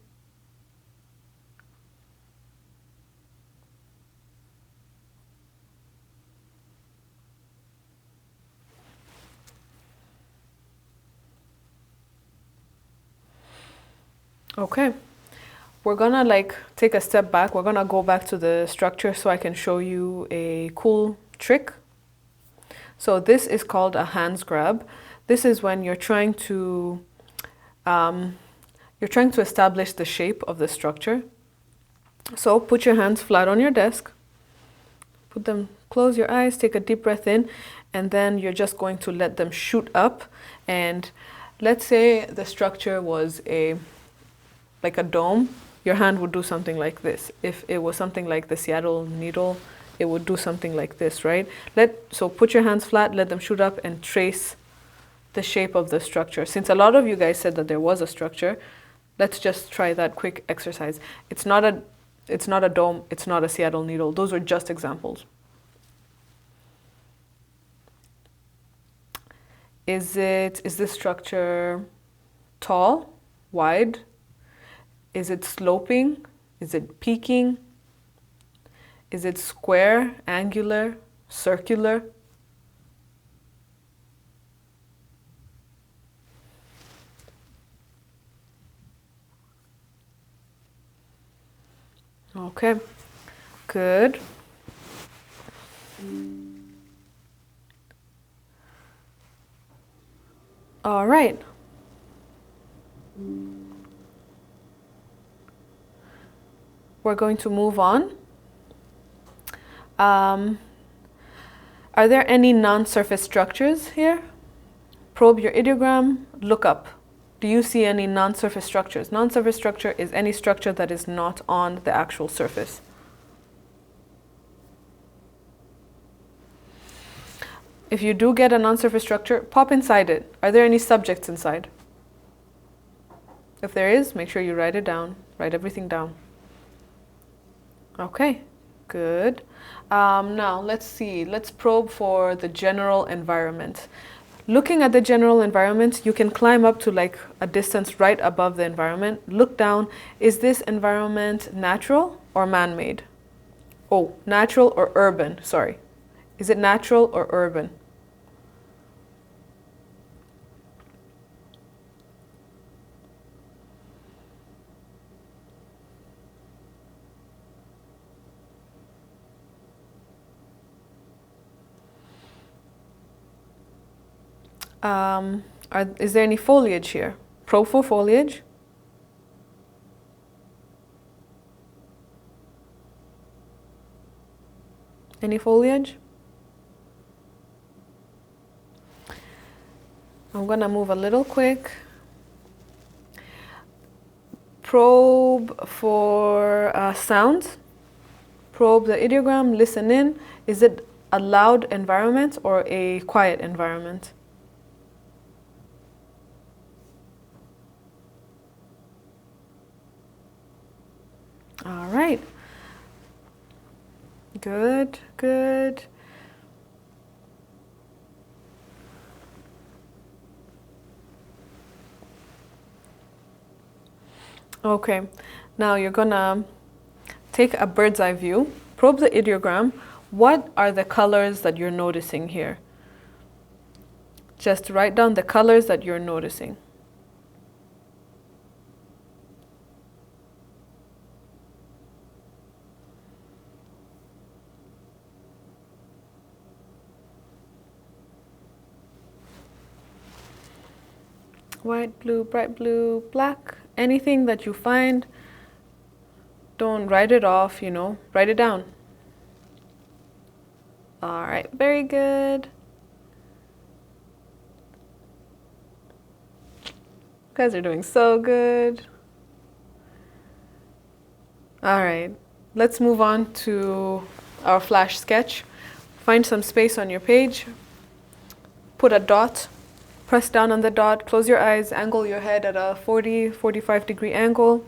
Okay. We're gonna take a step back. We're gonna go back to the structure so I can show you a cool trick. So this is called a hands grab. This is when you're trying to establish the shape of the structure. So put your hands flat on your desk. Close your eyes, take a deep breath in, and then you're just going to let them shoot up. And let's say the structure was like a dome. Your hand would do something like this. If it was something like the Seattle needle, it would do something like this, right? So put your hands flat, let them shoot up, and trace the shape of the structure. Since a lot of you guys said that there was a structure, let's just try that quick exercise. It's not a dome, it's not a Seattle needle. Those are just examples. Is this structure tall, wide? Is it sloping? Is it peaking? Is it square, angular, circular? Okay, good. All right. We're going to move on. Are there any non-surface structures here? Probe your ideogram, look up. Do you see any non-surface structures? Non-surface structure is any structure that is not on the actual surface. If you do get a non-surface structure, pop inside it. Are there any subjects inside? If there is, make sure you write it down. Write everything down. Okay, good. Now let's see. Let's probe for the general environment. Looking at the general environment, you can climb up to a distance right above the environment. Look down. Is this environment natural or man-made? Oh, natural or urban, sorry. Is it natural or urban? Is there any foliage here? Profile foliage? Any foliage? I'm gonna move a little quick. Probe for sounds. Probe the ideogram, listen in. Is it a loud environment or a quiet environment? All right. Good, good. Okay, now you're gonna take a bird's eye view, probe the ideogram. What are the colors that you're noticing here? Just write down the colors that you're noticing. White, blue, bright blue, black, anything that you find. Don't write it off, you know, write it down. All right, very good. You guys are doing so good. All right, let's move on to our flash sketch. Find some space on your page, put a dot, press down on the dot, close your eyes, angle your head at a 45 degree angle,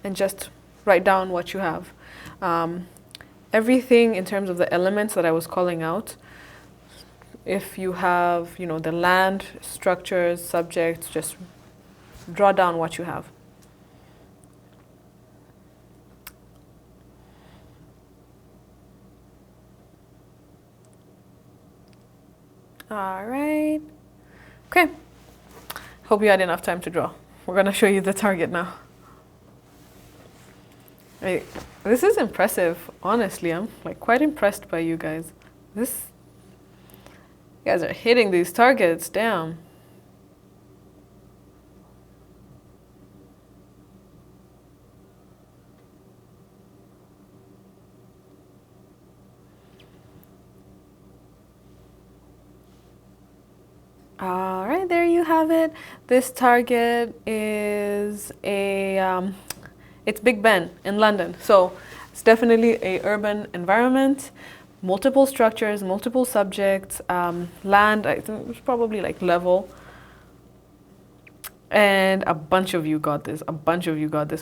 and just write down what you have. Everything in terms of the elements that I was calling out, if you have, you know, the land, structures, subjects, just draw down what you have. All right. Okay. Hope you had enough time to draw. We're going to show you the target now. This is impressive, honestly. I'm like quite impressed by you guys. You guys are hitting these targets, damn. All right, there you have it. This target is it's Big Ben in London. So it's definitely a urban environment, multiple structures, multiple subjects, land, I think it's probably like level. And a bunch of you got this,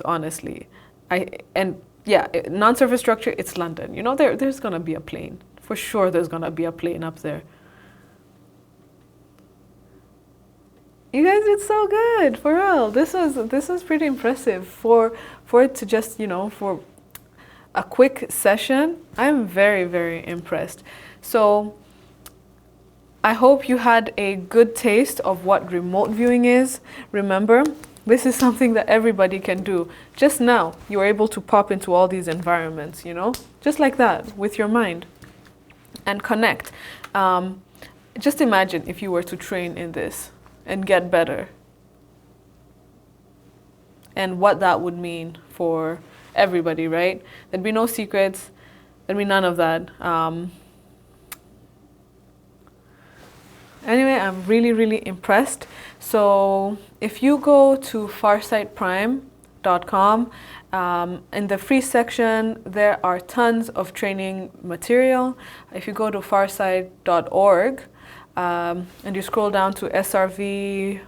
honestly. Yeah, non-surface structure, it's London. You know, there's gonna be a plane. For sure there's gonna be a plane up there. You guys did so good, for real. This was pretty impressive for it to just, you know, for a quick session. I'm very, very impressed. So I hope you had a good taste of what remote viewing is. Remember, this is something that everybody can do. Just now, you were able to pop into all these environments, you know, just like that with your mind and connect. Just imagine if you were to train in this and get better, and what that would mean for everybody, right? There'd be no secrets, there'd be none of that. Anyway, I'm really, really impressed. So if you go to farsightprime.com, in the free section, there are tons of training material. If you go to farsight.org, and you scroll down to SRV,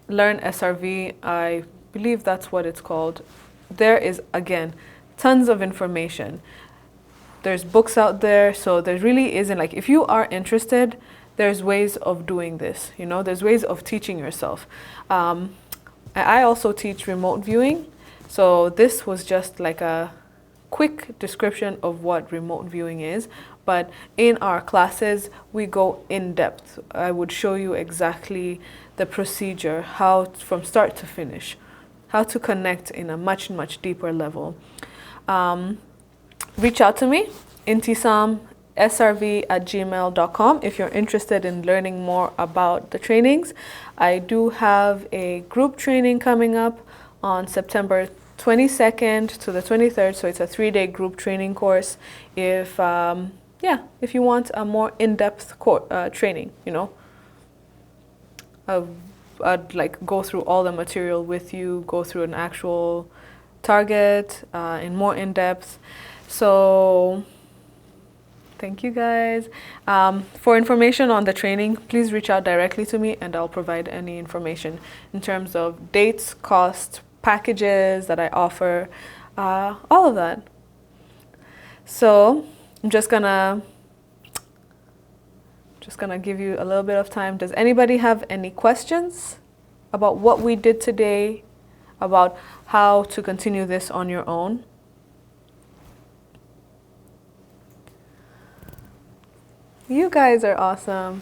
Learn SRV, I believe that's what it's called. There is, again, tons of information. There's books out there, so there really isn't, like, if you are interested, there's ways of doing this, you know, there's ways of teaching yourself. I also teach remote viewing, so this was just like a quick description of what remote viewing is. But in our classes, we go in depth. I would show you exactly the procedure, how from start to finish, how to connect in a much, much deeper level. Reach out to me, Intysam, princessviews@gmail.com if you're interested in learning more about the trainings. I do have a group training coming up on September 22nd to the 23rd, so it's a 3-day group training course. If if you want a more in-depth training, I'd like go through all the material with you, go through an actual target in more in-depth. So thank you guys. For information on the training, please reach out directly to me and I'll provide any information in terms of dates, cost, packages that I offer, all of that. So I'm just gonna give you a little bit of time. Does anybody have any questions about what we did today, about how to continue this on your own? You guys are awesome.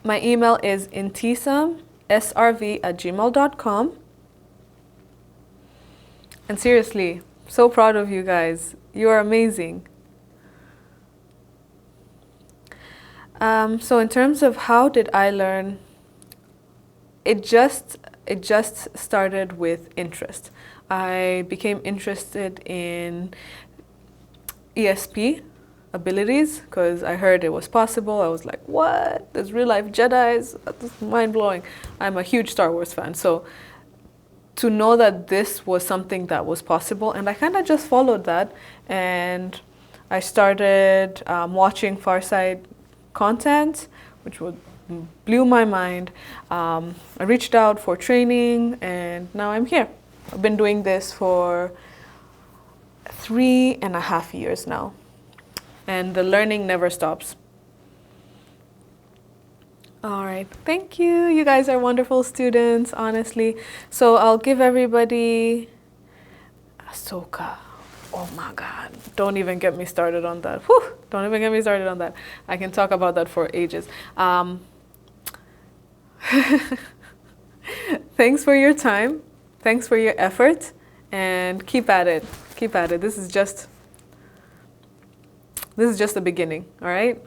My email is IntysamSRV@gmail.com. And seriously, so proud of you guys. You are amazing. So in terms of how did I learn, it just started with interest. I became interested in ESP abilities because I heard it was possible. I was like, what? There's real life Jedis? That's mind blowing. I'm a huge Star Wars fan. So to know that this was something that was possible, and I kind of just followed that, and I started watching Farsight content, which blew my mind. I reached out for training and now I'm here. I've been doing this for 3.5 years now, and the learning never stops. All right, thank you. You guys are wonderful students, honestly. So I'll give everybody Ahsoka. Oh my God, don't even get me started on that. Whew, don't even get me started on that. I can talk about that for ages. Thanks for your time. Thanks for your effort, and keep at it. Keep at it. This is just the beginning, all right?